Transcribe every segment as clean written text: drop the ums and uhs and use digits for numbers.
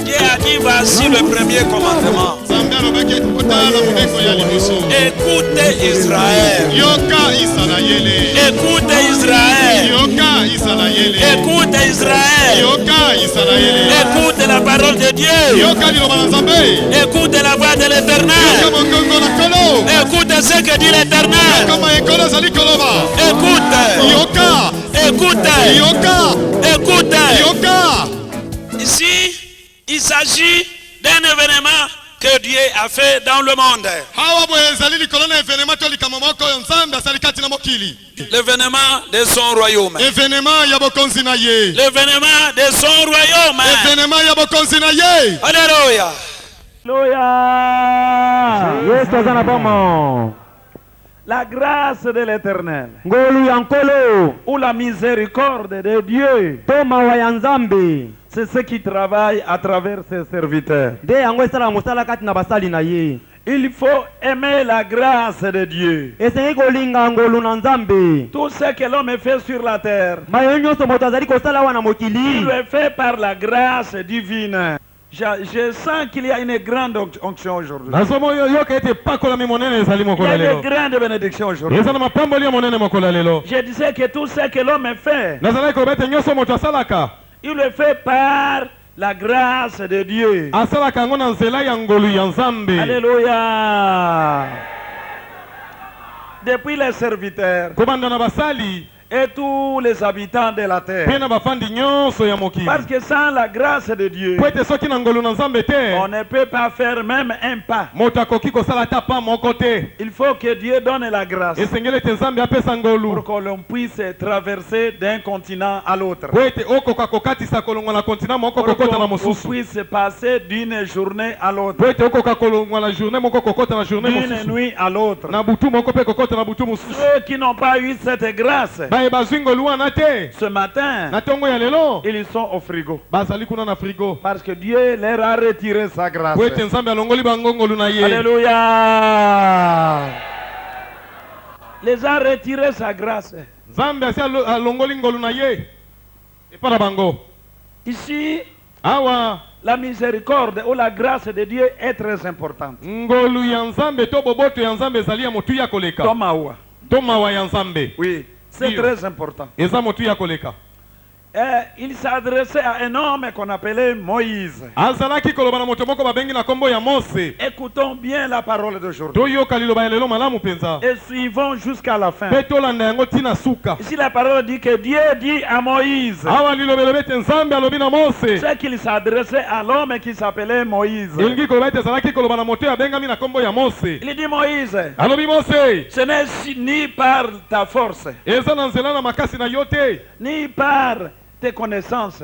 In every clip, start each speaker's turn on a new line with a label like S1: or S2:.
S1: Dieu a dit voici le premier commandement. Écoutez Israël. Écoutez Israël. Écoutez Israël. Écoutez la parole de Dieu. Écoutez la voix de l'Éternel. Écoutez ce que dit l'Éternel. Écoutez. Ici, il s'agit d'un événement que Dieu a fait dans le monde. L'événement de son royaume. L'événement de son royaume. Alléluia.
S2: La grâce de l'Éternel ou la miséricorde de Dieu, c'est ce qui travaille à travers ses serviteurs. Il faut aimer la grâce de Dieu. Tout ce que l'homme fait sur la terre, il le fait par la grâce divine. Je sens qu'il y a une grande onction aujourd'hui. Il y a une grande bénédiction aujourd'hui. Je disais que tout ce que l'homme fait, il le fait par la grâce de Dieu. Alléluia. Depuis les serviteurs et tous les habitants de la terre. Parce que sans la grâce de Dieu, on ne peut pas faire même un pas. Il faut que Dieu donne la grâce pour que l'on puisse traverser d'un continent à l'autre. Pour qu'on puisse passer d'une journée à l'autre, d'une nuit à l'autre. Ceux qui n'ont pas eu cette grâce, ce matin, ils sont au frigo. Parce que Dieu leur a retiré sa grâce. Alléluia. Les a retiré sa grâce. Ici, la miséricorde ou la grâce de Dieu est très importante. Oui. C'est très important. Il s'adressait à un homme qu'on appelait Moïse. Écoutons bien la parole d'aujourd'hui et suivons jusqu'à la fin. Ici la parole dit que Dieu dit à Moïse, c'est qu'il s'adressait à l'homme qui s'appelait Moïse. Il dit Moïse, ce n'est ni par ta force ni par tes connaissances,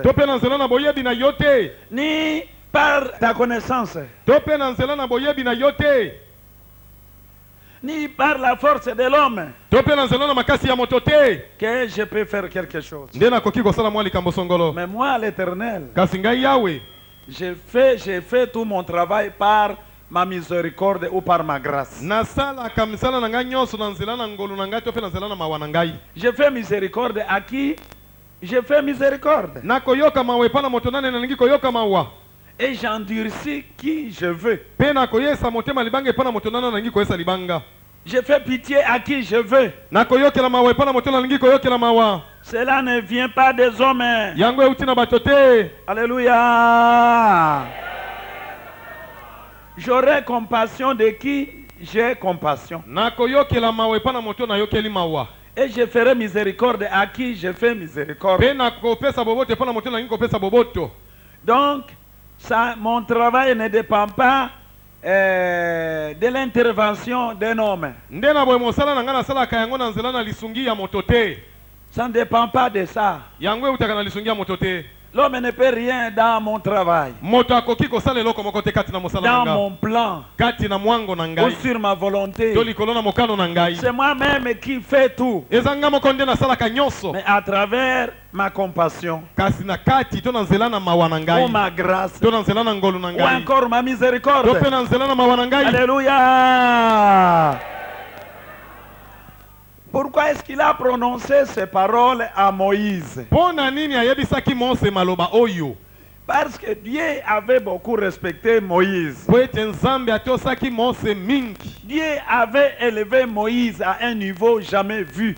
S2: ni par ta connaissance, ni par la force de l'homme que je peux faire quelque chose. Mais moi, l'Éternel, j'ai fait tout mon travail par ma miséricorde ou par ma grâce. Je fais miséricorde à qui? Je fais miséricorde. Et j'endurcis qui je veux. Je fais pitié à qui je veux. Cela ne vient pas des hommes. Alléluia. J'aurai compassion de qui j'ai compassion. Et je ferai miséricorde à qui je fais miséricorde. Donc, mon travail ne dépend pas de l'intervention d'un homme. Ça ne dépend pas de ça. L'homme ne peut rien dans mon travail, dans mon plan, ou sur ma volonté. C'est moi-même qui fais tout, mais à travers ma compassion, ou ma grâce, ou encore ma miséricorde. Alléluia. Pourquoi est-ce qu'il a prononcé ces paroles à Moïse?
S1: Parce que Dieu avait beaucoup respecté Moïse. Dieu avait élevé Moïse à un niveau jamais vu.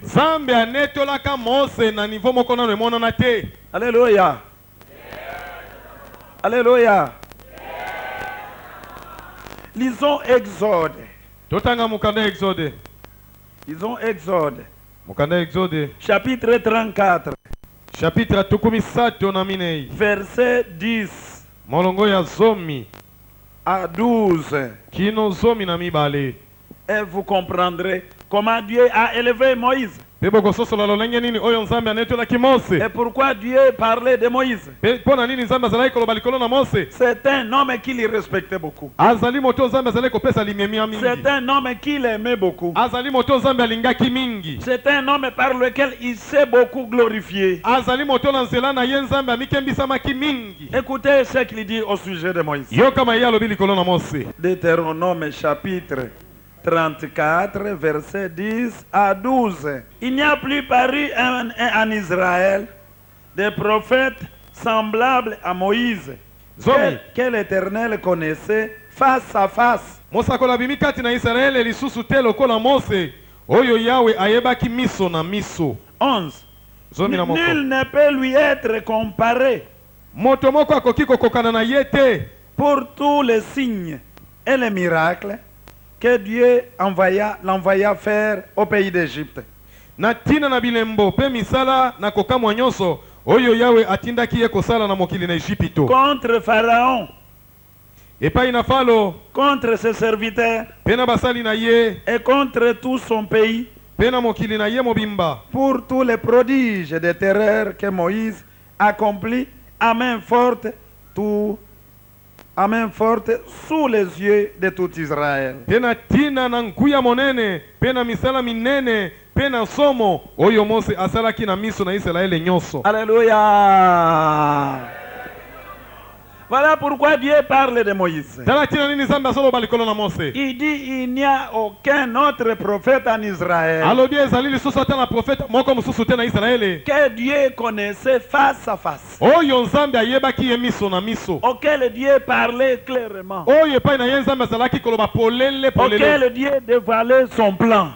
S1: Alléluia. Alléluia. Lisons Exode. Lisons Exode. Chapitre 34.
S2: Chapitre tukumisato na minei.
S1: Verset 10.
S2: Molongo ya zomi.
S1: À 12.
S2: Kino zomi na mibale.
S1: Et vous comprendrez comment Dieu a élevé Moïse.
S2: Et
S1: pourquoi Dieu parlait de Moïse? C'est un homme qu'il respectait beaucoup. C'est un homme qu'il aimait beaucoup. C'est un homme par lequel il s'est beaucoup glorifié. Écoutez ce qu'il dit au sujet de Moïse. Deutéronome chapitre 34, verset 10 à 12. Il n'y a plus paru en Israël des prophètes semblables à Moïse, que l'Éternel connaissait face à face. 11. Nul ne peut lui être comparé pour tous les signes et les miracles que Dieu l'envoya faire au pays d'Égypte. Contre Pharaon, contre ses serviteurs, et contre tout son pays, pour tous les prodiges de terreur que Moïse accomplit à main forte, sous les yeux de tout Israël. Alléluia. Voilà pourquoi Dieu parle de Moïse. Il dit il n'y a aucun autre prophète en Israël que Dieu connaissait face à face, auquel Dieu parlait clairement, auquel Dieu dévoilait son plan.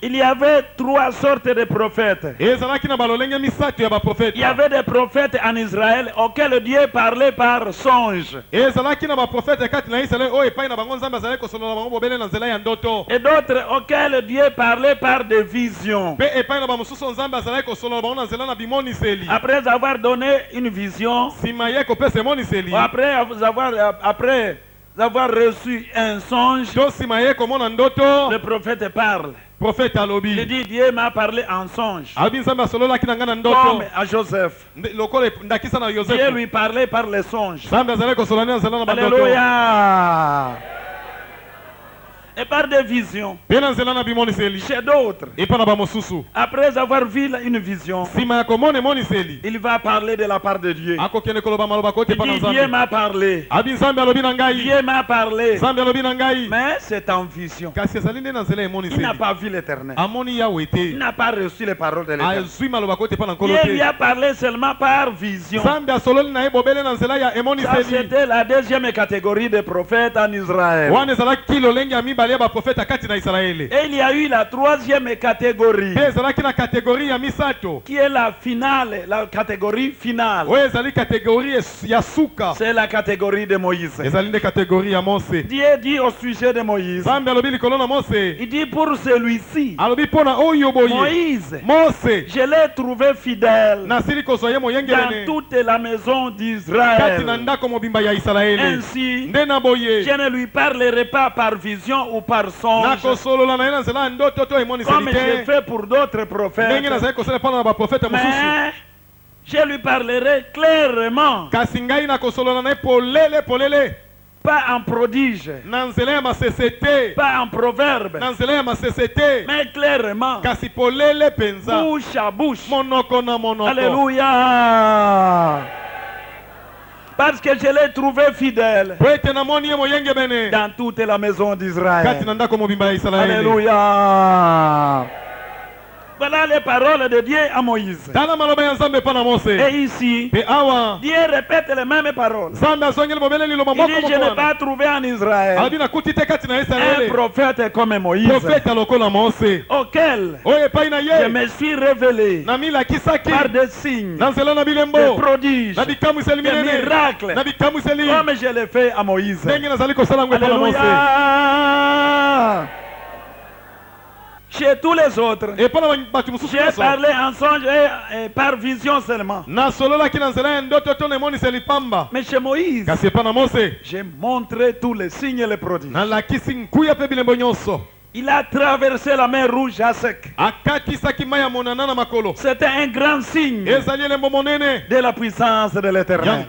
S1: Il y avait trois sortes de prophètes. Il y avait des prophètes en Israël auquel Dieu parlait par songe, et d'autres auxquels Dieu parlait par des visions. Après avoir donné une vision, après avoir reçu un songe, le prophète parle. Il dit Dieu m'a parlé en songe, comme à Joseph. Dieu lui parlait par les songes. Alléluia. Et par des visions chez d'autres. Après avoir vu une vision, il va parler de la part de Dieu. Il dit Dieu m'a parlé. Dieu m'a parlé. Mais c'est en vision. Il n'a pas vu l'Éternel. Il n'a pas reçu les paroles de l'Éternel. Dieu lui a parlé seulement par vision. Ça, c'était la deuxième catégorie de prophètes en Israël. Et il y a eu la troisième catégorie, qui est la finale, la catégorie finale. C'est la catégorie de Moïse. Dieu dit au sujet de Moïse, il dit pour celui-ci, Moïse, je l'ai trouvé fidèle dans toute la maison d'Israël. Ainsi, je ne lui parlerai pas par vision ou par songe, comme j'ai fait pour d'autres prophètes, mais je lui parlerai clairement, pas en prodige, pas en proverbe, mais clairement, bouche à bouche. Alléluia. Parce que je l'ai trouvé fidèle dans toute la maison d'Israël. Alléluia. Voilà les paroles de Dieu à Moïse. Et ici, Dieu répète les mêmes paroles. Il dit, je n'ai pas trouvé en Israël un prophète comme Moïse, auquel je me suis révélé par des signes, des prodiges, des miracles, comme je l'ai fait à Moïse. Alléluia. Chez tous les autres, j'ai parlé en songe et par vision seulement. Mais chez Moïse, j'ai montré tous les signes et les prodiges. Il a traversé la mer Rouge à sec. C'était un grand signe de la puissance de l'Éternel.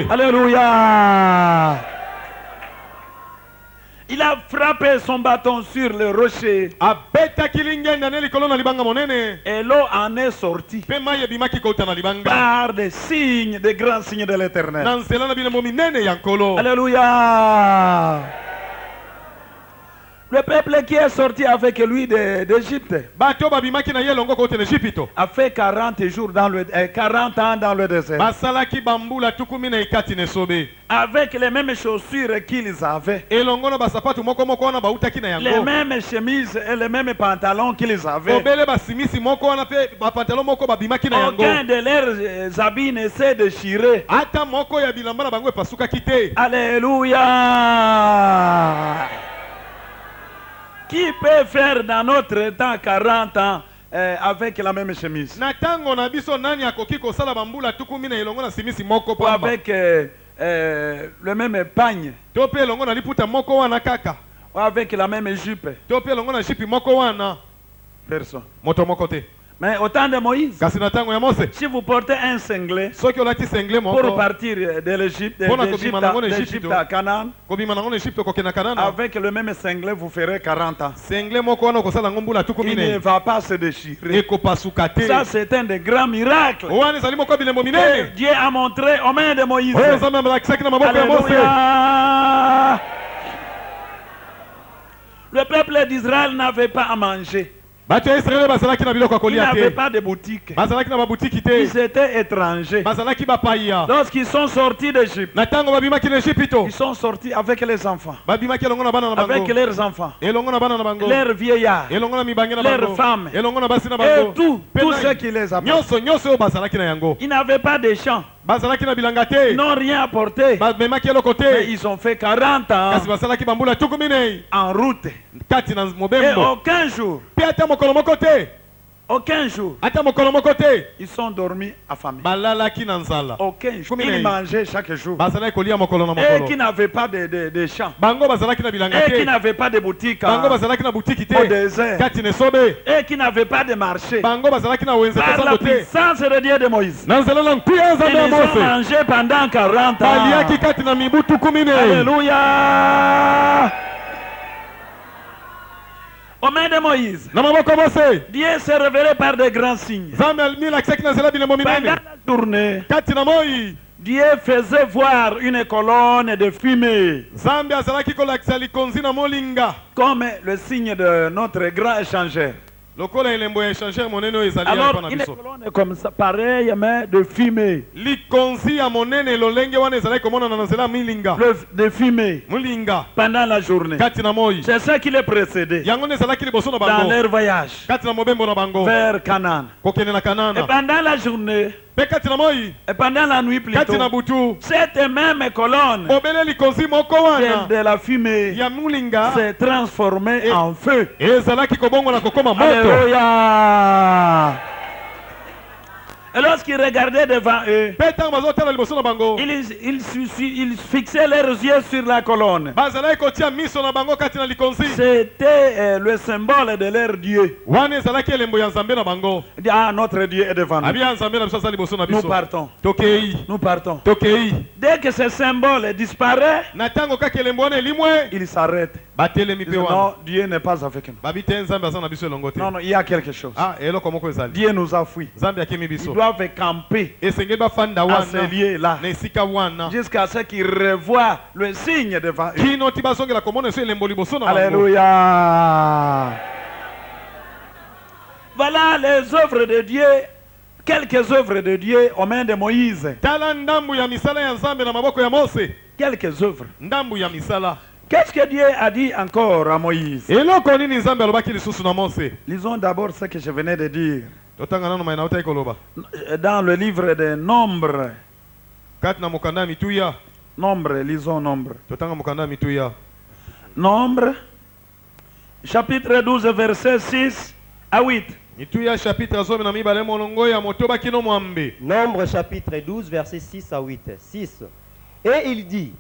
S1: Alléluia. Il a frappé son bâton sur le rocher. Et l'eau en est sortie par des signes, des grands signes de l'Éternel. Alléluia. Le peuple qui est sorti avec lui d'Égypte a fait 40 jours dans 40 ans dans le désert. Avec les mêmes chaussures qu'ils avaient, les mêmes chemises et les mêmes pantalons qu'ils avaient. Aucun de leurs habits ne s'est déchiré. Alléluia. Qui peut faire dans notre temps 40 ans avec la même chemise? Ou avec le même pagne? Ou avec la même jupe? Personne. Mais au temps de Moïse, si vous portez un singlet pour partir de l'Égypte à Canaan, avec le même singlet, vous ferez 40 ans. Il ne va pas se déchirer. Ça, c'est un des grands miracles que Dieu a montré aux mains de Moïse. Alléluia. Le peuple d'Israël n'avait pas à manger. Ils n'avaient pas de boutique. Ils étaient étrangers. Lorsqu'ils sont sortis d'Égypte, ils sont sortis avec les enfants, avec leurs enfants, leurs vieillards, leurs femmes, et tout ce qui les apporte. Ils n'avaient pas de champs. Ils n'ont rien apporté. Mais ils ont fait 40 ans en route. Et aucun jour, ils sont dormis affamés. Aucun jour. Ils mangeaient chaque jour. Et qui n'avaient pas de champs. Et qui n'avaient pas de boutique au désert. Et qui n'avaient pas de marché. Par la puissance de Dieu de Moïse, ils ont mangé pendant 40 ans. Alléluia. Aux mains de Moïse, Dieu s'est révélé par des grands signes. Pendant la journée, Dieu faisait voir une colonne de fumée, comme le signe de notre grand échangeur. Alors, une colonne comme ça, pareille, mais de fumée. De fumée. Pendant la journée. C'est ça qui les précédait. Dans leur voyage vers Canaan. Et pendant la journée, et pendant la nuit plutôt, cette même colonne de la fumée s'est transformée en feu. Alléluia. Et lorsqu'ils regardaient devant eux, ils fixaient leurs yeux sur la colonne. C'était le symbole de leur Dieu. Ah, notre Dieu est devant nous. Nous partons. Nous partons. Dès que ce symbole disparaît, il s'arrête. Non, Dieu n'est pas avec nous. Non, non, il y a quelque chose. Dieu nous a fui. Ils doivent camper à ce lieu-là jusqu'à ce qu'ils revoient le signe devant eux. Alléluia. Voilà les œuvres de Dieu, quelques œuvres de Dieu aux mains de Moïse. Quelques œuvres. Qu'est-ce que Dieu a dit encore à Moïse? Lisons d'abord ce que je venais de dire. Dans le livre des Nombres. Nombre, lisons Nombre. Nombre, chapitre 12, verset 6 à 8.
S3: Nombre, chapitre 12, verset 6 à 8. 6. Et il dit,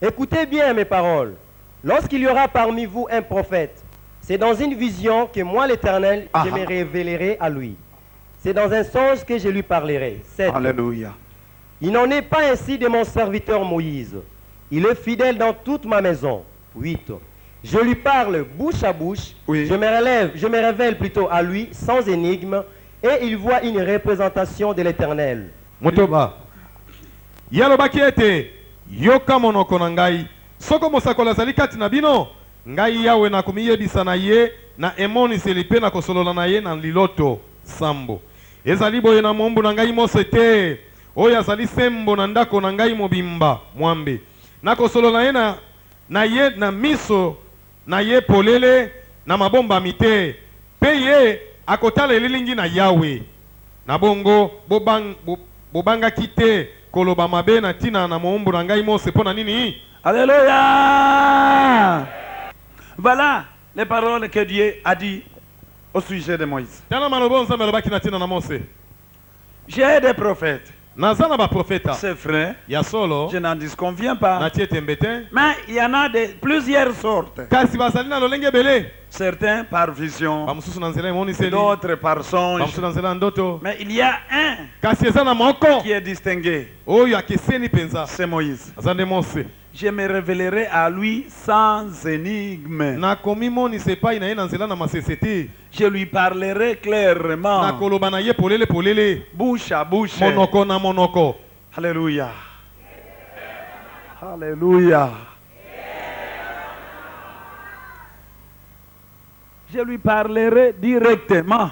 S3: écoutez bien mes paroles. Lorsqu'il y aura parmi vous un prophète, c'est dans une vision que moi l'Éternel, je me révélerai à lui. C'est dans un songe que je lui parlerai. 7.
S1: Alléluia.
S3: Il n'en est pas ainsi de mon serviteur Moïse. Il est fidèle dans toute ma maison. 8. Je lui parle bouche à bouche.
S1: Oui.
S3: Je me révèle plutôt à lui sans énigme. Et il voit une représentation de l'Éternel.
S2: Motoba. Yalobaki ete yoka monoko na ngai. Soko mosakola zali kati na bino. Ngai yawe na kumiyebisa na ye na emoni selipe na kosolola na ye na liloto sambo. Ezali boye na mombu na ngai mose te. Oya zali sembo na ndako na ngai mobimba mwambe. Na kosolola ye na ye na miso na ye polele na mabomba mite. Pe ye akotala elilingi na yawe. Na bongo bobanga kite koloba mabe na tina na mombu na ngai mose pona nini?
S1: Alléluia. Voilà les paroles que Dieu a dit au sujet de Moïse. J'ai des prophètes. C'est vrai. Je n'en disconviens pas. Mais il y en a de plusieurs sortes. Certains par vision, d'autres par songe. Mais il y a un qui est distingué. C'est Moïse. Je me révélerai à lui sans énigme. Je lui parlerai clairement. Bouche à bouche. Alléluia. Alléluia. Je lui parlerai directement.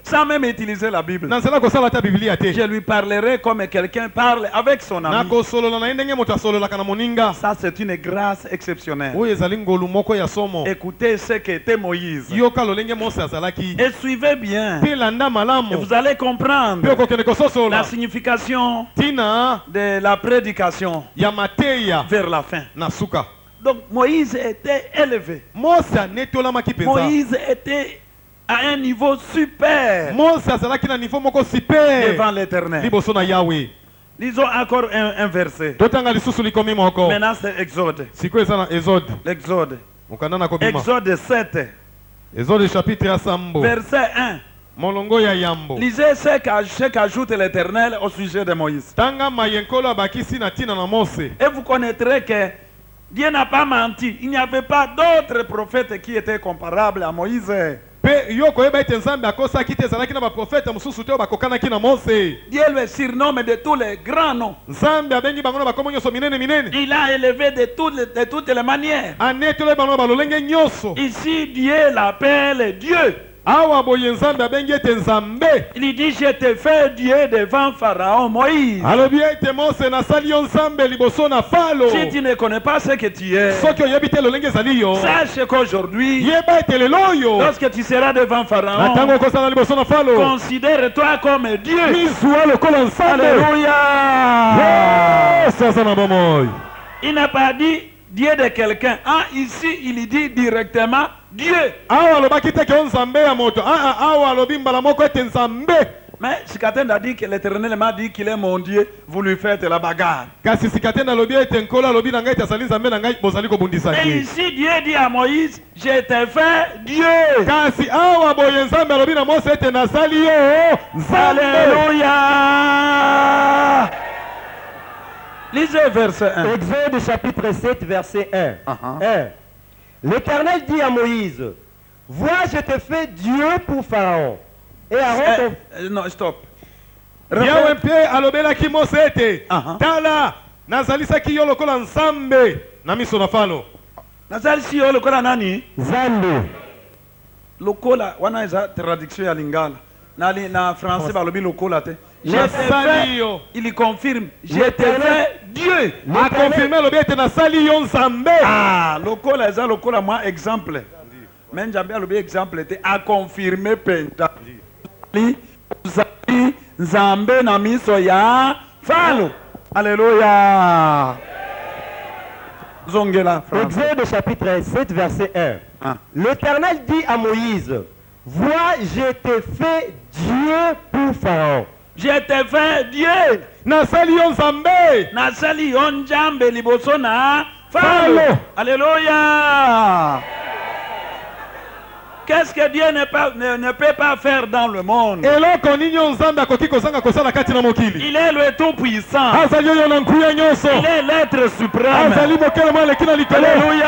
S1: Sans même utiliser la Bible. Je lui parlerai comme quelqu'un parle avec son ami. Ça, c'est une grâce exceptionnelle. Écoutez ce qu'était Moïse. Et suivez bien. Et vous allez comprendre la signification de la prédication vers la fin. Donc Moïse était élevé. Moïse était à un niveau super devant l'Éternel. Lisons encore un verset. Maintenant c'est Exode. L'Exode. Exode 7. Verset 1. Lisez ce qu'ajoute l'Éternel au sujet de Moïse. Et vous connaîtrez que Dieu n'a pas menti. Il n'y avait pas d'autres prophètes qui étaient comparables à Moïse. Dieu le surnomme de tous les grands noms. Il a élevé de toutes les manières. Ici, Dieu l'appelle Dieu. Il dit, je te fais Dieu devant Pharaon, Moïse. Si tu ne connais pas ce que tu es, sache qu'aujourd'hui, lorsque tu seras devant Pharaon, considère-toi comme Dieu. Alléluia. Il n'a pas dit Dieu de quelqu'un. Ici, il dit directement Dieu. Mais Sikaten a dit que l'Éternel m'a dit qu'il est mon Dieu, vous lui faites la bagarre. Et ici, Dieu dit à Moïse, je t'ai fait Dieu. Alléluia. Lisez verset 1.
S3: Exode chapitre 7, verset 1. 1. L'Éternel dit à Moïse, vois, je te fais Dieu pour Pharaon. Et Aaron
S1: non, stop. Lokola, wana eza traduction ya Lingala. Na français balobi lokola te. Il confirme. Je te fais Dieu.
S2: A confirmé le bien na sali yon Nzambe.
S1: Ah, lokola eza lokola moi exemple. Mais Nzambe alobi exemple était a confirmé penta. Nzambe na miso ya Falo. Alléluia.
S3: Exode chapitre 7 verset 1. Ah. L'Éternel dit à Moïse, vois, je t'ai fait Dieu pour Pharaon.
S1: Je t'ai fait Dieu.
S2: Nasali yon Nzambe.
S1: Nasali yon Nzambe liboso na Falo. Alléluia. Qu'est-ce que Dieu ne peut pas faire dans le monde? Il est le Tout-Puissant. Il est l'être suprême. Alléluia.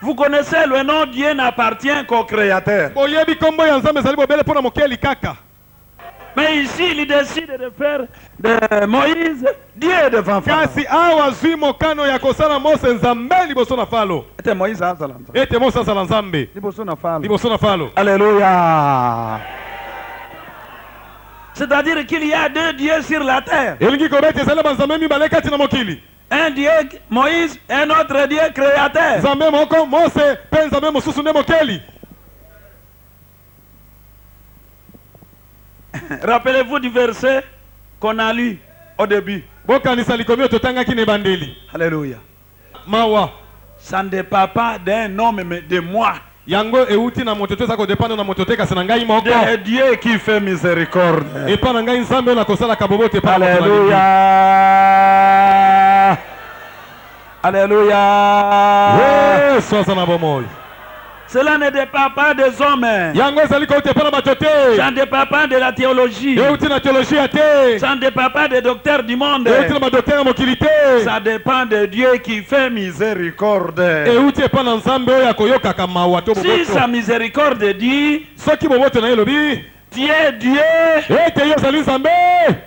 S1: Vous connaissez le nom Dieu n'appartient qu'au Créateur. Mais ici, il décide de faire de Moïse Dieu devant Pharaon. C'était Moïse Alléluia. C'est-à-dire qu'il y a deux dieux sur la terre. Un Dieu, Moïse, un autre Dieu créateur. Rappelez-vous du verset qu'on a lu au début. Alléluia. Ça ne dépend pas d'un homme mais de moi. De Dieu qui fait miséricorde. Alléluia. Alléluia. Cela ne dépend pas des hommes. Ça ne dépend pas de la théologie. Ça ne dépend pas des docteurs du monde. Ça dépend de Dieu qui fait miséricorde. Si sa miséricorde dit tu es Dieu,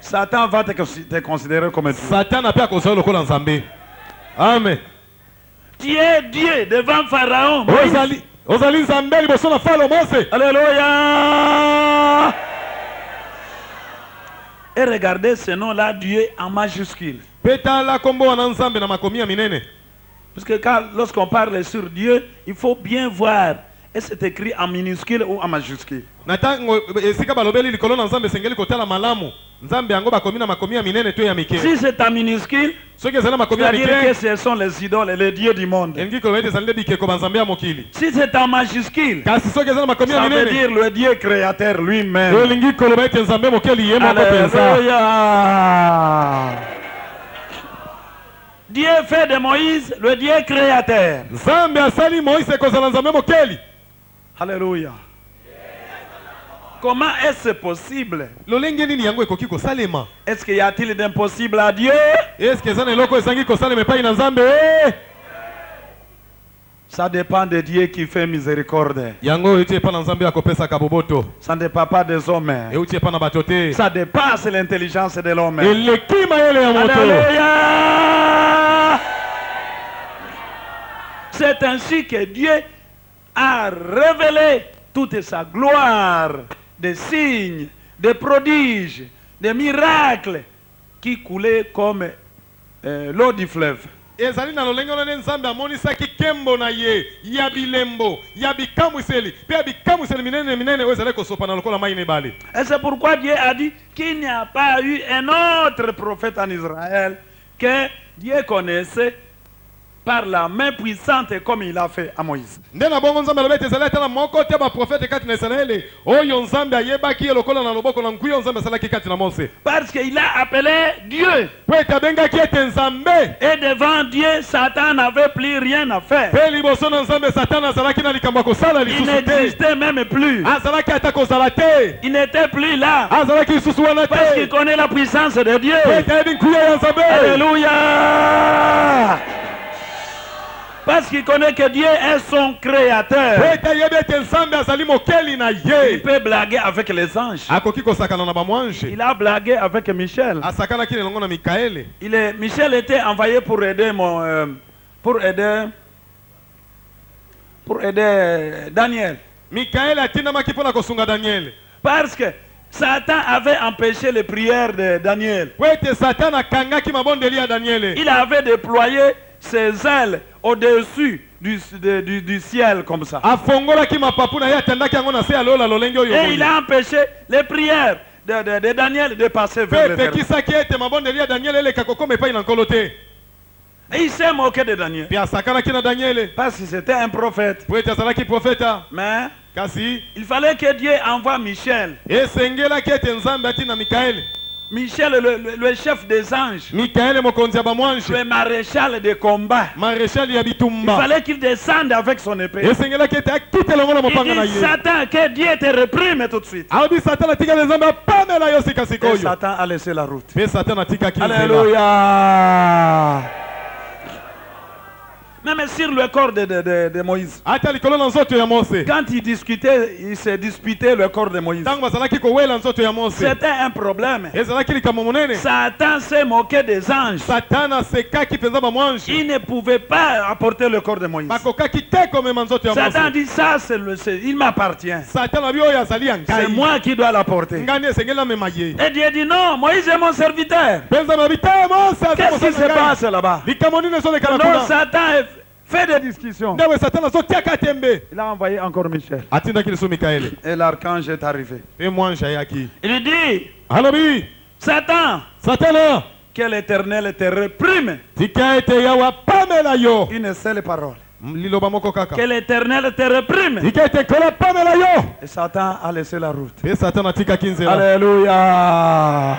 S1: Satan va te considérer comme Dieu.
S2: Amen.
S1: Tu es Dieu devant Pharaon. Alléluia. Et regardez ce nom-là, Dieu en majuscule. Parce que lorsqu'on parle sur Dieu, il faut bien voir. Est-ce que c'est écrit en minuscule ou en majuscule? Si c'est en minuscule, c'est-à-dire que ce sont les idoles et les dieux du monde. Si c'est en majuscule, ça veut dire le Dieu créateur lui-même. Alléluia. Dieu fait de Moïse le Dieu créateur. Alléluia. Comment est-ce possible? Est-ce qu'il y a-t-il d'impossible à Dieu? Ça dépend de Dieu qui fait miséricorde. Ça ne dépend pas des hommes. Ça dépasse l'intelligence de l'homme. Alléluia. C'est ainsi que Dieu a révélé toute sa gloire, des signes, des prodiges, des miracles qui coulaient comme l'eau du fleuve. Et c'est pourquoi Dieu a dit qu'il n'y a pas eu un autre prophète en Israël que Dieu connaissait par la main puissante comme il a fait à Moïse. Parce qu'il a appelé Dieu. Et devant Dieu, Satan n'avait plus rien à faire. Il n'existait même plus. Il n'était plus là. Parce qu'il connaît la puissance de Dieu. Alléluia. Parce qu'il connaît que Dieu est son créateur. Il peut blaguer avec les anges. Il a blagué avec Michel. Michel était envoyé pour aider pour aider Daniel.
S2: Mikael atindamaki mpona kosunga Daniel.
S1: Parce que Satan avait empêché les prières de Daniel. Il avait déployé ses ailes au-dessus du ciel comme ça. Et il a empêché les prières de Daniel de passer vers le Père. Et il s'est moqué de Daniel. Parce que c'était un prophète. Mais il fallait que Dieu envoie Michel. Michel, le chef des anges. Le maréchal de combat. Il fallait qu'il descende avec son épée. Il dit Satan, que Dieu te réprime tout de suite. Et Satan a laissé la route. Alléluia. Même sur le corps de Moïse. Quand il discutait, il se disputait le corps de Moïse. C'était un problème. Satan s'est moqué des anges. Il ne pouvait pas apporter le corps de Moïse. Satan dit ça, il m'appartient. C'est moi qui dois l'apporter. Et Dieu dit non, Moïse est mon serviteur. Qu'est-ce qui se passe là-bas? Non, Satan fait des discussions. Il a envoyé encore Michel. Et l'archange est arrivé. Il dit Satan, que l'Éternel te réprime. Une seule parole. Que l'Éternel te réprime. Et Satan a laissé la route. Alléluia.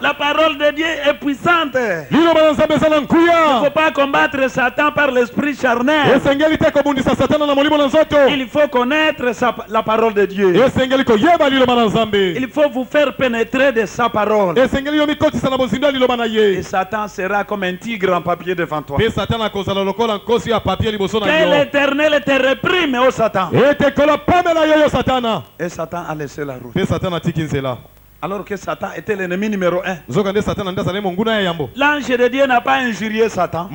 S1: La parole de Dieu est puissante. Il ne faut pas combattre Satan par l'esprit charnel. Il faut connaître la parole de Dieu. Il faut vous faire pénétrer de sa parole. Et Satan sera comme un tigre en papier devant toi. Que l'Éternel te réprime, ô Satan. Et Satan a laissé la route. Alors que Satan était l'ennemi numéro 1. L'ange de Dieu n'a pas injurié Satan.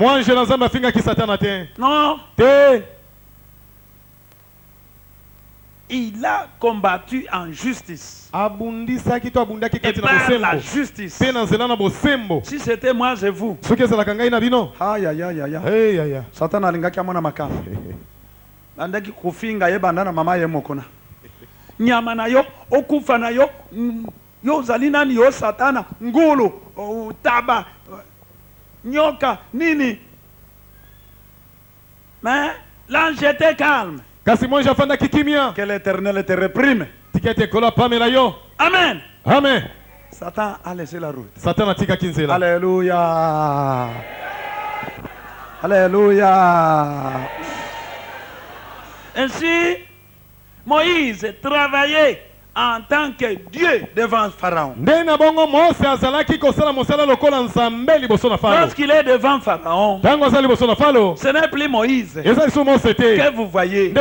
S1: Non. Il a combattu en justice. Et par la justice. Si c'était moi, c'est vous. Aïe, aïe, aïe, aïe. Satan a l'ingaki amona makam. Andaki kufinga ye bandana mama ye mokona. Nyama na yo, okufa na yo. Yo zalina ni yo satana, ngulu, taba, nyoka, nini. Mais l'ange était calme. Que l'Éternel te réprime. Amen.
S2: Amen.
S1: Satan a laissé la route.
S2: Alléluia.
S1: Alléluia. Ainsi, Moïse travaillait en tant que Dieu devant Pharaon. Lorsqu'il est devant Pharaon, ce n'est plus Moïse que vous voyez,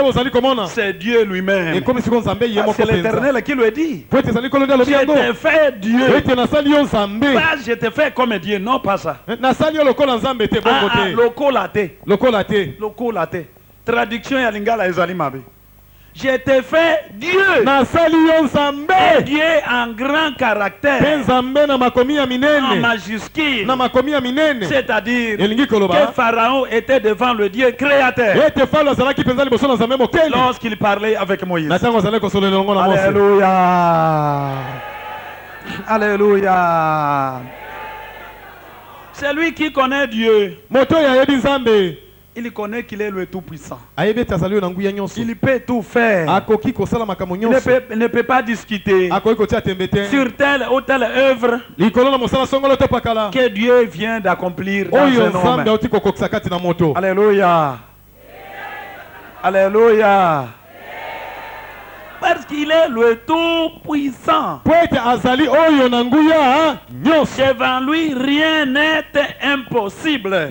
S1: c'est Dieu lui-même. C'est l'Éternel qui le dit. Je t'ai fait Dieu. Pas je t'ai fait comme Dieu, non pas ça. Lokolate. Traduction ya lingala ezali mabe. Je t'ai fait Dieu. Et Dieu en grand caractère. En majuscule. C'est-à-dire que Pharaon était devant le Dieu créateur. Lorsqu'il parlait avec Moïse. Alléluia. Alléluia. C'est lui qui connaît Dieu. Il connaît qu'il est le Tout-Puissant. Il peut tout faire. Il ne peut pas discuter sur telle ou telle œuvre que Dieu vient d'accomplir dans un homme. Alléluia. Alléluia. Parce qu'il est le Tout-Puissant. Devant lui, rien n'est impossible.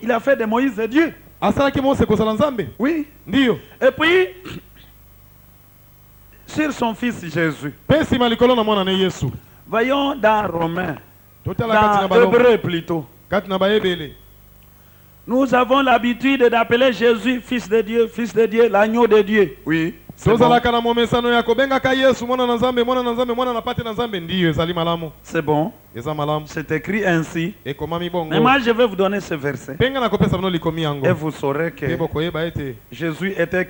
S1: Il a fait de Moïse Dieu. Oui. Et puis, sur son fils Jésus. Voyons dans Romains, dans Hébreux plutôt. Nous avons l'habitude d'appeler Jésus fils de Dieu, l'agneau de Dieu. Oui. C'est bon. C'est bon. C'est écrit ainsi. Mais moi je vais vous donner ce verset. Et vous saurez que Jésus était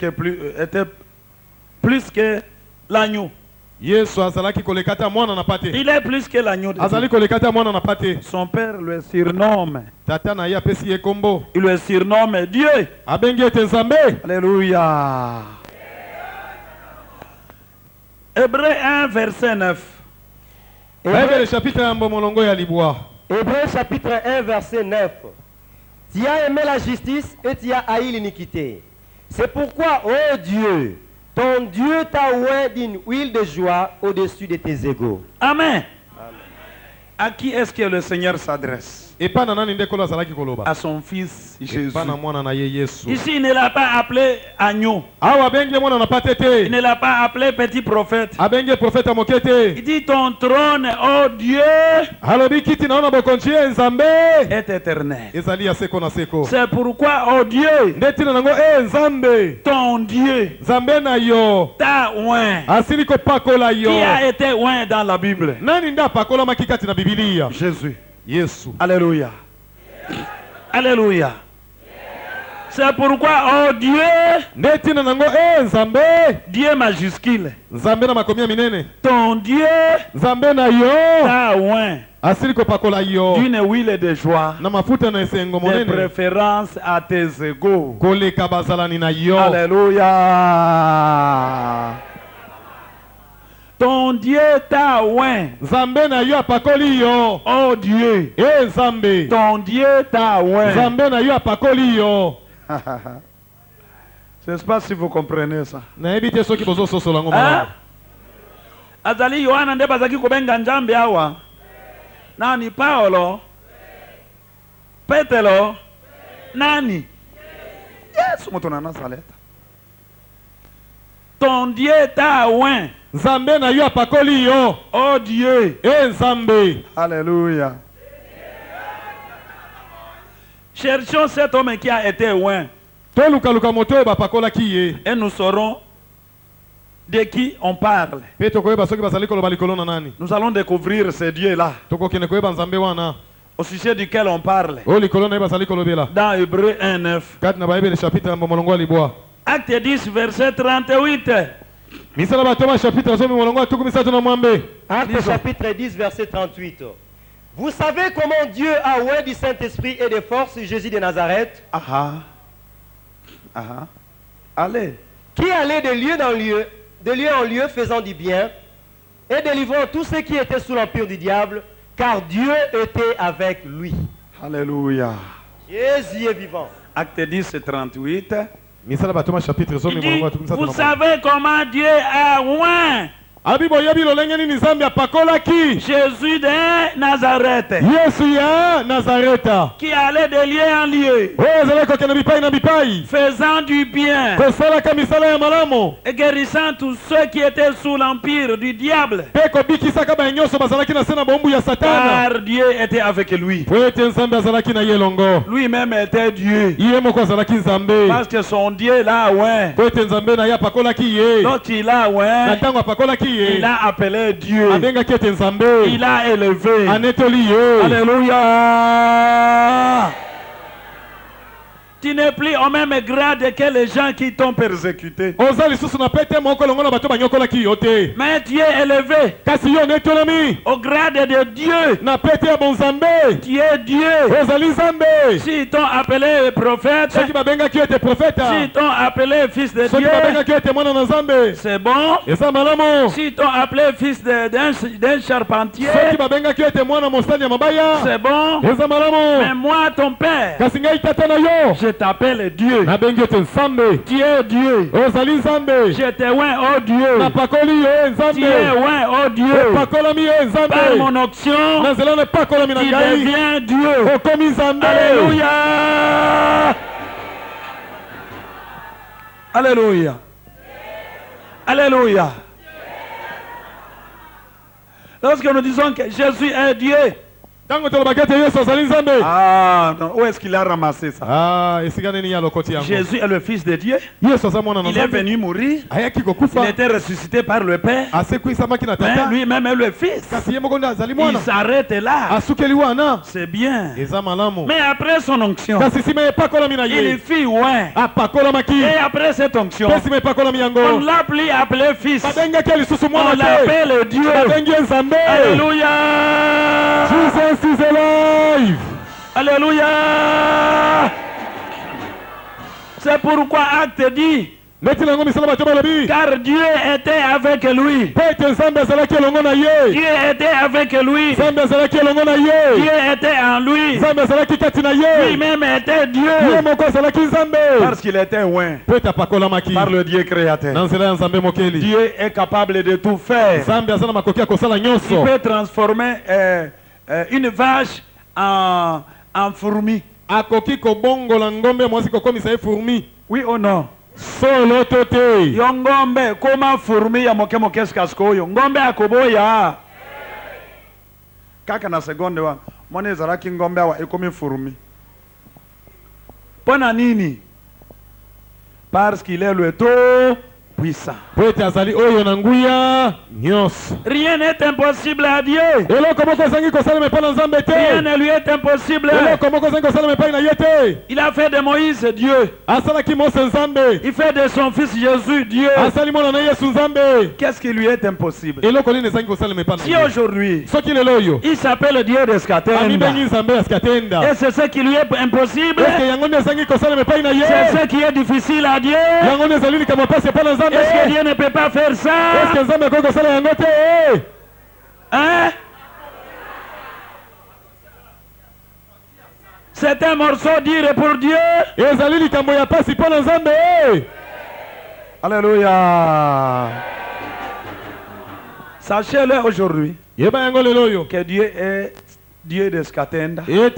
S1: plus que l'agneau. Il est plus que l'agneau de Dieu. Son père le surnomme. Il le surnomme Dieu. Alléluia. Hébreux 1, verset 9.
S3: Hébreux chapitre 1, verset 9. Tu as aimé la justice et tu as haï l'iniquité. C'est pourquoi, ô Dieu, ton Dieu t'a oint d'une huile de joie au-dessus de tes égaux.
S1: Amen. À qui est-ce que le Seigneur s'adresse? À son fils Jésus. Ici, il ne l'a pas appelé agneau. Il ne l'a pas appelé petit prophète. Il dit ton trône, oh Dieu, est éternel. C'est pourquoi, oh Dieu, ton Dieu t'a oint. Qui a été oint dans la Bible? Jésus.
S2: Yesu.
S1: Alléluia. Alléluia. C'est pourquoi, oh Dieu, Dieu majuscule, ton Dieu t'a oint d'une huile de joie, de préférence à tes égaux. Alléluia. Ton Dieu t'a oint. Oh Dieu. Ton Dieu t'a oint. Je ne sais pas si vous comprenez ça. Hein? Azali Yohana nde bazaki kubenga njambe awa. Nani Paulo? Petelo? Nani? Yes, mutuna na saleta. Ton Dieu t'a oint. Oh Dieu. Alléluia. Cherchons cet homme qui a été oint. Et nous saurons de qui on parle. Nous allons découvrir ce Dieu-là, au sujet duquel on parle. Dans Hébreux 1:9. Acte 10, verset 38.
S3: Acte chapitre 10, verset 38. Vous savez comment Dieu a oint du Saint-Esprit et de force Jésus de Nazareth,
S1: Allez.
S3: Qui allait de lieu en lieu, faisant du bien et délivrant tous ceux qui étaient sous l'empire du diable, car Dieu était avec lui.
S1: Alléluia.
S3: Jésus est vivant.
S1: Acte 10, 38.
S2: Il dit,
S1: vous savez comment Dieu a oint Jésus de Nazareth, qui allait de lieu en lieu, faisant du bien et guérissant tous ceux qui étaient sous l'empire du diable, car Dieu était avec lui. Lui-même était Dieu, parce que son Dieu l'a oint. Donc il l'a oint, il a appelé Dieu. Il a élevé. Alléluia. Tu n'es plus au même grade que les gens qui t'ont persécuté. Mais tu es élevé au grade de Dieu. Tu es Dieu. S'ils t'ont appelé prophète, s'ils t'ont appelé fils de Dieu, c'est bon. S'ils t'ont appelé fils d'un charpentier, c'est bon. Mais moi, ton père, je t'appelle Dieu. Tu es Dieu. Je te oint, oh Dieu. Tu es oint, oh Dieu. Par mon onction, tu deviens Dieu. Alléluia. Alléluia. Alléluia. Lorsque nous disons que Jésus est Dieu, Ah, non. Où est-ce qu'il a ramassé ça? Jésus est le Fils de Dieu. Il est venu mourir. Il était ressuscité par le Père. Mais lui-même est le Fils. Il s'arrête là. C'est bien. Mais après son onction, il fit ouais. Et après cette onction, on l'a plus appelé Fils. On l'appelle Dieu. Alléluia.
S2: Jesus is alive.
S1: Alléluia. C'est pourquoi Acte dit, car Dieu était avec lui. Dieu était avec lui. Dieu était en lui. Lui-même était Dieu. Parce qu'il était loin par le Dieu créateur. Dieu est capable de tout faire. Il peut transformer une vache en fourmi. Oui ou non?
S2: Solo tote.
S1: Yo ngombe koma fourmi ya moke moke skasko yo ngombe akoboya. Kaka na seconde wa mone zaraki ngombe wa ekomi fourmi. Pona nini? Parce qu'il est le tout puissant. Rien n'est impossible à Dieu. Rien ne lui est impossible. Il a fait de Moïse Dieu. Il fait de son fils Jésus Dieu. Qu'est-ce qui lui est impossible? Si aujourd'hui il s'appelle Dieu de Skatenda, et c'est ce qui lui est impossible, c'est ce qui est difficile à Dieu. Est-ce que Dieu ne peut pas faire ça? Hein? C'est un morceau dire pour Dieu. Alléluia. Sachez-le aujourd'hui que Dieu est Dieu de Skatenda. Et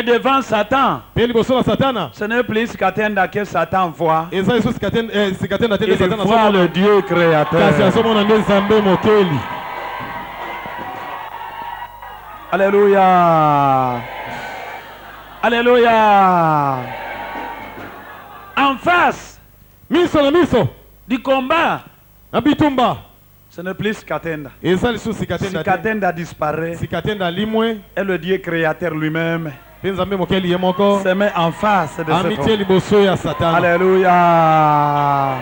S1: devant Satan, ce n'est plus Skatenda que Satan voit. Il voit le Dieu créateur. Alléluia. Alléluia. En face du combat, ce n'est plus Skatenda. Skatenda disparaît. Et le Dieu créateur lui-même se met en face de cet homme. Alléluia.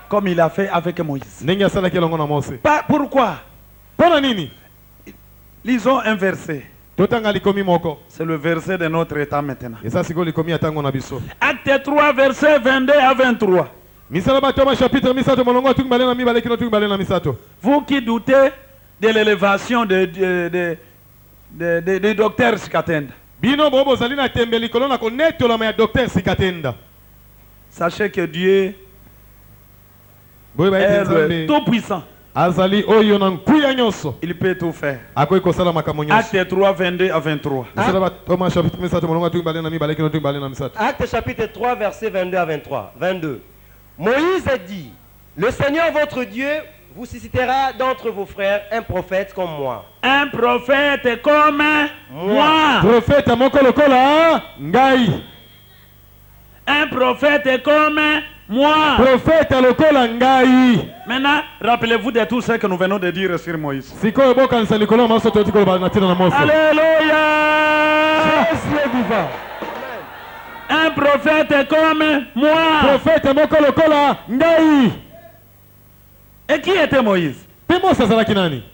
S1: Comme il a fait avec Moïse. Pourquoi? Lisons un verset. C'est le verset de notre état maintenant. Acte 3, verset 22 à 23. Vous qui doutez de l'élévation de docteur Skatenda, sachez que Dieu est le tout-puissant. Il peut tout faire. Acte 3, 22 à 23.
S3: Acte chapitre 3, verset 22 à 23. 22. Moïse a dit, le Seigneur votre Dieu vous suscitera d'entre vos frères un prophète comme moi.
S1: Un prophète comme moi. Un prophète comme moi. Maintenant, rappelez-vous de tout ce que nous venons de dire sur Moïse. Alléluia. Un prophète comme moi. Et qui était Moïse?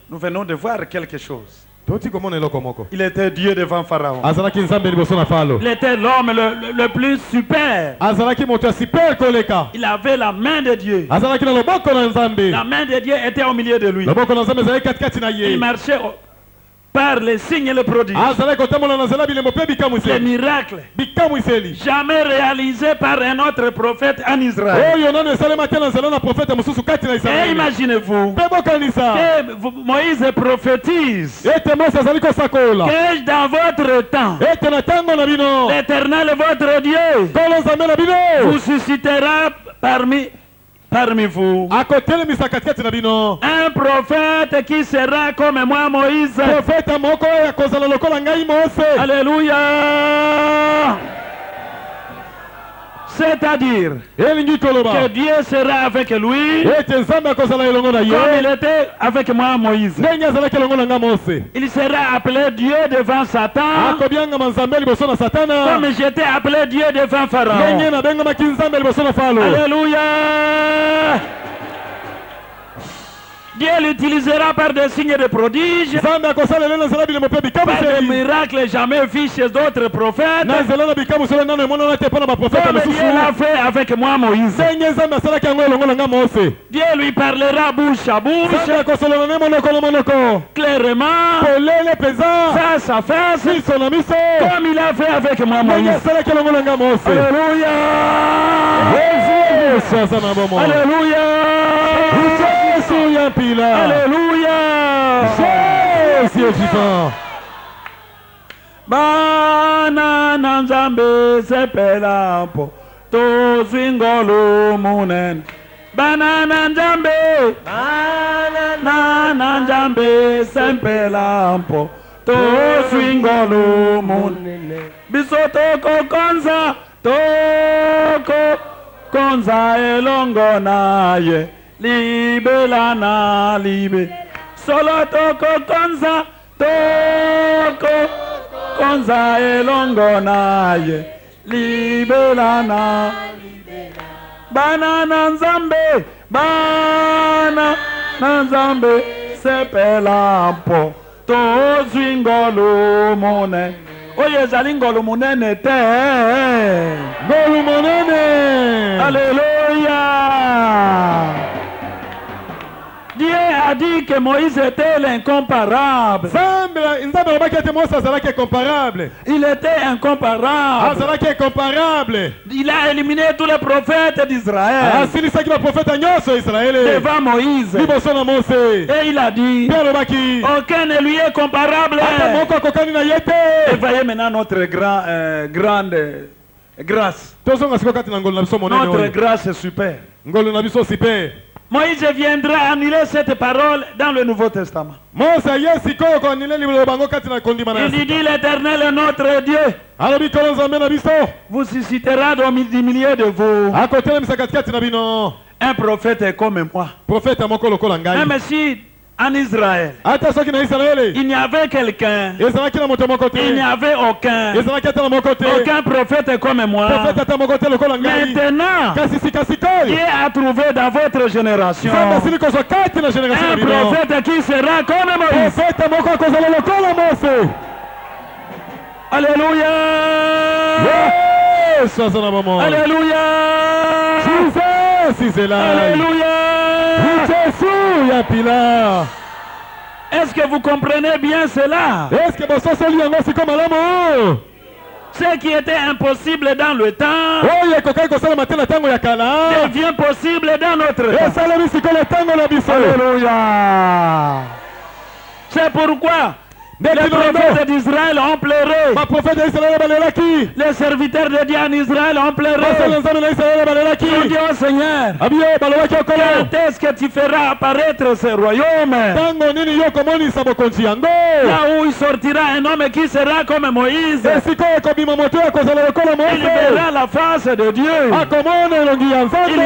S1: Nous venons de voir quelque chose. Il était Dieu devant Pharaon. Il était l'homme le plus super. Il avait la main de Dieu. La main de Dieu était au milieu de lui. Il marchait par les signes et les prodiges, les miracles jamais réalisés par un autre prophète en Israël. Et imaginez-vous que Moïse prophétise que dans votre temps, l'Éternel votre Dieu vous suscitera parmi parmi vous. Un prophète qui sera comme moi, Moïse. Alléluia. C'est-à-dire que Dieu sera avec lui comme il était avec moi, Moïse. Il sera appelé Dieu devant Satan comme j'étais appelé Dieu devant Pharaon. Alléluia. Dieu l'utilisera par des signes de prodiges, par des miracles jamais vus chez d'autres prophètes, comme Dieu l'a fait avec moi, Moïse. Dieu lui parlera bouche à bouche, clairement, face à face, comme il a fait avec moi, Moïse. Alléluia. Alléluia. Alléluia.
S2: Jésus est vivant.
S1: Banana Nzambe sepelampo to swingolo munen. Banana Nzambe. Banana Nzambe sepelampo to swingolo munen. Bisoto kokonza toko konza elongo naye. Libe lana libe solo toko konza elongo naye libe lana banana nzambe sepela mpo tozwi ngolu monene oyo ezali ngolu monene te ngolu monene. Alléluia. Dieu a dit que Moïse était l'incomparable. Il était incomparable. Il a éliminé tous les prophètes d'Israël devant Moïse. Et il a dit, aucun ne lui est comparable. Et voyez maintenant notre grande grâce. Notre grâce est super. Moïse viendra annuler cette parole dans le Nouveau Testament. Il dit l'Éternel est notre Dieu. Vous suscitera du milieu de vous un prophète comme moi. Même si en Israël il n'y avait quelqu'un, il n'y avait aucun prophète comme moi. Maintenant Dieu a trouvé dans votre génération un prophète qui sera comme Moïse. Alléluia. Alléluia. Alléluia. Est-ce que vous comprenez bien cela? Ce qui était impossible dans le temps devient possible dans notre temps. Alléluia. C'est pourquoi les prophètes d'Israël ont pleuré. Les serviteurs de Dieu en Israël ont pleuré. Ils ont dit au Seigneur, quand est-ce que tu feras apparaître ce royaume? Là où il sortira un homme qui sera comme Moïse. Il verra la face de Dieu. Il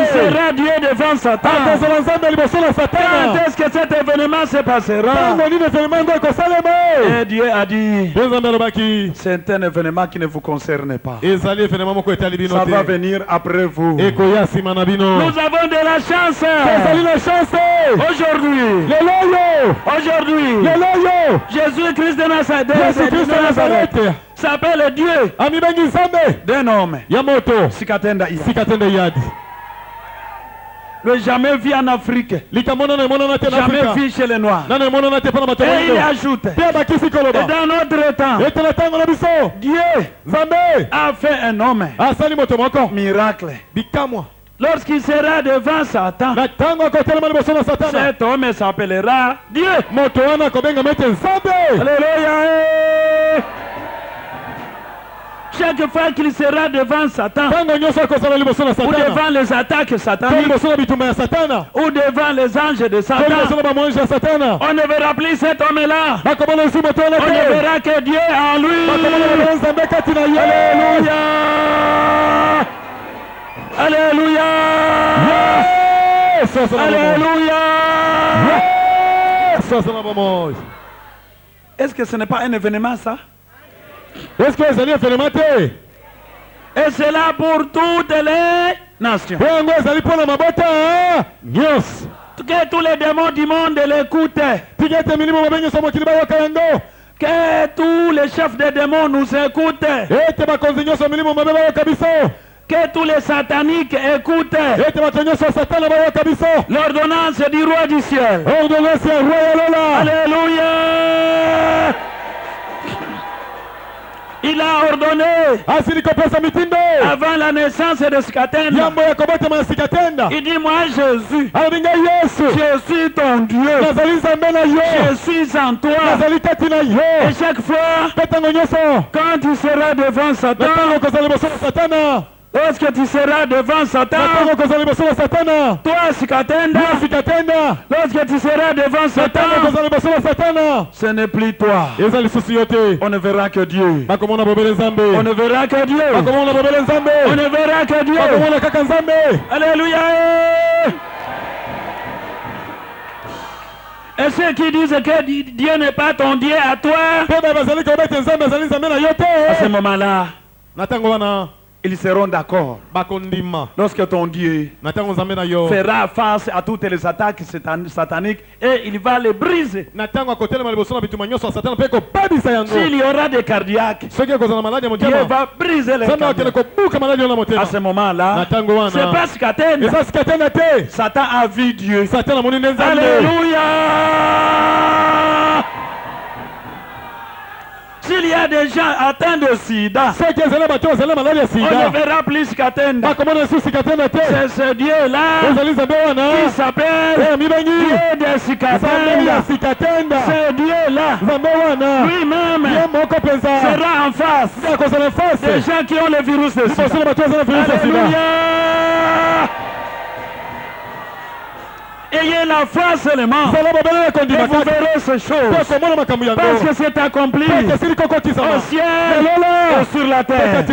S1: sera Dieu devant Satan. Quand est-ce que cet événement se passera? Et Dieu a dit, c'est un événement qui ne vous concerne pas. Ça va venir après vous. Nous avons de la chance. Aujourd'hui, Jésus-Christ de Nazareth s'appelle Dieu d'un homme. Sikatenda Yadi. Le jamais vu en Afrique, jamais vu chez les Noirs. Et il ajoute, et dans notre temps, Dieu a fait un homme miracle. Lorsqu'il sera devant Satan, cet homme s'appellera Dieu. Alléluia. Chaque fois qu'il sera devant Satan, ou devant les attaques sataniques, ou devant les anges de Satan, on ne verra plus cet homme-là. On ne verra que Dieu en lui. Alléluia. Alléluia. Alléluia. Est-ce que ce n'est pas un événement ça?
S2: Est-ce que c'est un événement?
S1: Et c'est là pour toutes les nations. Que tous les démons du monde l'écoutent. Que tous les chefs des démons nous écoutent. Que tous les sataniques écoutent l'ordonnance du roi du ciel. Alléluia. Il a ordonné avant la naissance de Scatenda. Il dit, moi Jésus, je suis ton Dieu, je suis en toi. Et chaque fois, quand tu seras devant Satan, lorsque tu seras devant Satan, toi Scatenda, lorsque tu seras devant Satan, ce n'est plus toi. On ne verra que Dieu. On ne verra que Dieu. On ne verra que Dieu. Alléluia. Et ceux qui disent que Dieu n'est pas ton Dieu à toi, à ce moment-là, ils seront d'accord. Lorsque ton Dieu fera face à toutes les attaques sataniques et il va les briser. S'il y aura des cardiaques, Dieu va briser les cardiaques. À ce moment-là, c'est parce qu'Athènes, Satan a vu Dieu. Alléluia. S'il y a des gens atteints de sida, on ne verra plus qu'Athènes. C'est ce Dieu-là qui s'appelle Dieu de Sikatenda. Ce Dieu-là lui-même sera en face des gens qui ont le virus de sida. Alléluia. Ayez la foi seulement et vous verrez ces choses, parce que c'est accompli au ciel et sur la terre.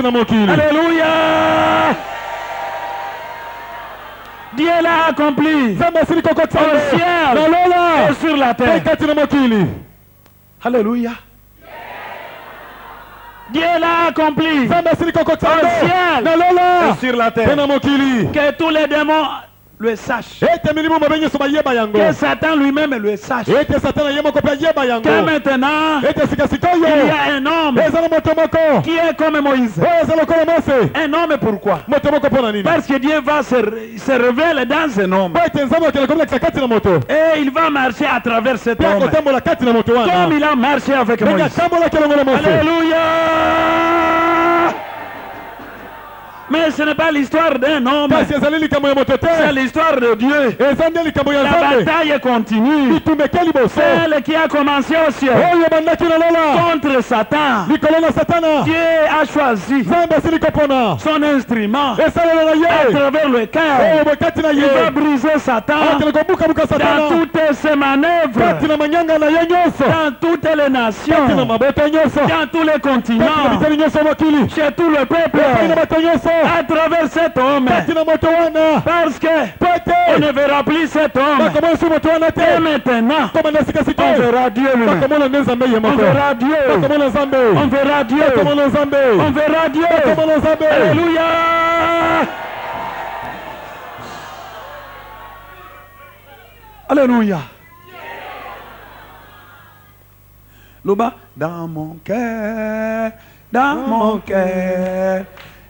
S1: Alléluia. Dieu l'a accompli au ciel et sur la terre. Alléluia. Dieu l'a accompli au ciel et sur la terre. Que tous les démons le sache. Que Satan lui-même le sache. Que maintenant il y a un homme qui est comme Moïse. Un homme pourquoi? Parce que Dieu va se révéler dans un homme. Et il va marcher à travers cet homme. Comme il a marché avec Moïse. Alléluia. Mais ce n'est pas l'histoire d'un homme, c'est l'histoire de Dieu. La bataille continue. Celle qui a commencé au ciel contre Satan. Dieu a choisi son instrument à travers le cœur. Il va briser Satan dans toutes ses manœuvres, dans toutes les nations, dans tous les continents, chez tout le peuple. À travers cet homme, parce que on ne verra plus cet homme. Et maintenant, on verra Dieu. On verra Dieu. On verra Dieu. On verra Dieu. Alléluia. Alléluia. Loba, dans mon cœur,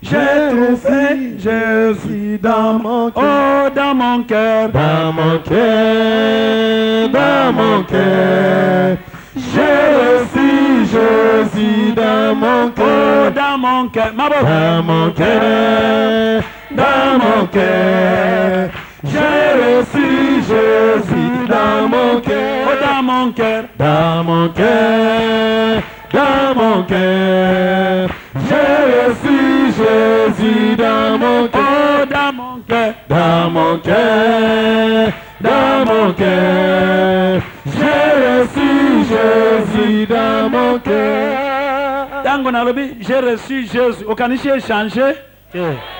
S1: j'ai trouvé Jésus dans mon cœur. Oh, dans mon cœur.
S2: Dans mon cœur. Dans mon cœur. J'ai reçu Jésus dans mon cœur.
S1: Oh, dans mon cœur.
S2: Dans mon cœur. Dans mon cœur. J'ai reçu Jésus dans mon cœur.
S1: Oh, dans mon cœur.
S2: Dans mon cœur. Dans mon cœur. J'ai Jésus dans mon cœur.
S1: Oh, dans mon cœur.
S2: Dans mon cœur. Dans mon cœur. J'ai reçu Jésus dans mon cœur.
S1: Tango nalobi, j'ai reçu Jésus. Okanishi échangé.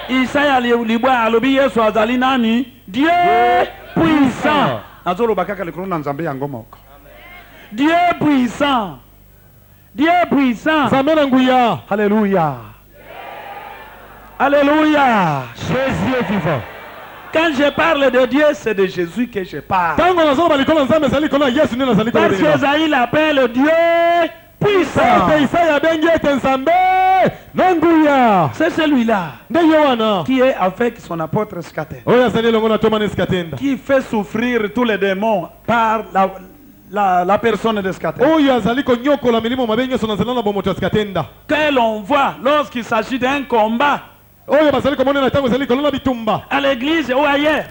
S1: Isaya libwa alobi Yesu azali nani? Dieu puissant. Azolo bakaka le krona nzambe yango moko. Dieu puissant. Dieu puissant.
S2: Alléluia.
S1: Alléluia.
S2: Jésus est vivant.
S1: Quand je parle de Dieu, c'est de Jésus que je parle. Parce que Esaïe l'appelle Dieu puissant. C'est celui-là qui est avec son apôtre Scaten, qui fait souffrir tous les démons par la personne de Scaten. Que l'on voit lorsqu'il s'agit d'un combat à l'église ou ailleurs,